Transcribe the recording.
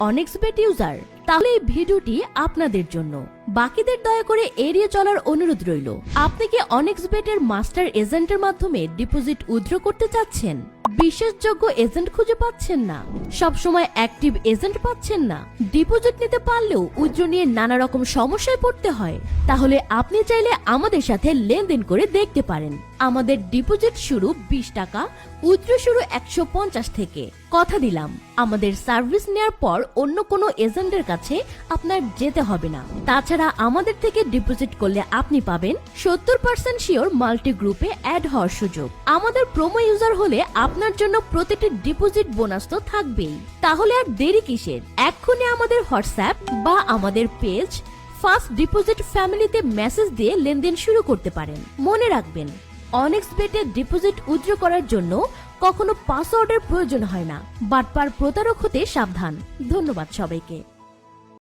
অনেক্সবেট user, তাহলে এই ভিডিওটি আপনাদের জন্য। বাকিদের দয়া করে এড়িয়ে চলার অনুরোধ রইল। আপনি কি অনেক্সবেটের মাস্টার এজেন্টের মাধ্যমে ডিপোজিট উইথড্র করতে চাচ্ছেন? বিশ্বাসযোগ্য এজেন্ট খুঁজে পাচ্ছেন না, সবসময় অ্যাক্টিভ এজেন্ট পাচ্ছেন না, ডিপোজিট নিতে পারলেও উইথড্র নিয়ে নানা রকম সমস্যায় পড়তে হয়? তাহলে আপনি চাইলে আমাদের সাথে লেনদেন করে দেখতে পারেন। আমাদের ডিপোজিট শুরু 20 টাকা, উইথড্র শুরু 150 থেকে। কথা দিলাম, আমাদের সার্ভিস নেয়ার পর অন্য কোনো এজেন্টের কাছে আপনার যেতে হবে না। তাছাড়া আমাদের থেকে ডিপোজিট করলে আপনি পাবেন 70% শিওর মাল্টি গ্রুপে অ্যাড হওয়ার সুযোগ। আমাদের প্রোমো ইউজার হলে আপনার জন্য প্রতিটি ডিপোজিট বোনাস তো থাকবেই। তাহলে আর দেরি কিসের? এক্ষুনি আমাদের হোয়াটসঅ্যাপ বা আমাদের পেজ ফার্স্ট ডিপোজিট ফ্যামিলিতে মেসেজ দিয়ে লেনদেন শুরু করতে পারেন। মনে রাখবেন, অনেক্সবেটে ডিপোজিট উইথড্র করার জন্য কখনো পাসওয়ার্ডের প্রয়োজন হয় না। বাটপার প্রতারক হতে সাবধান। ধন্যবাদ সবাইকে।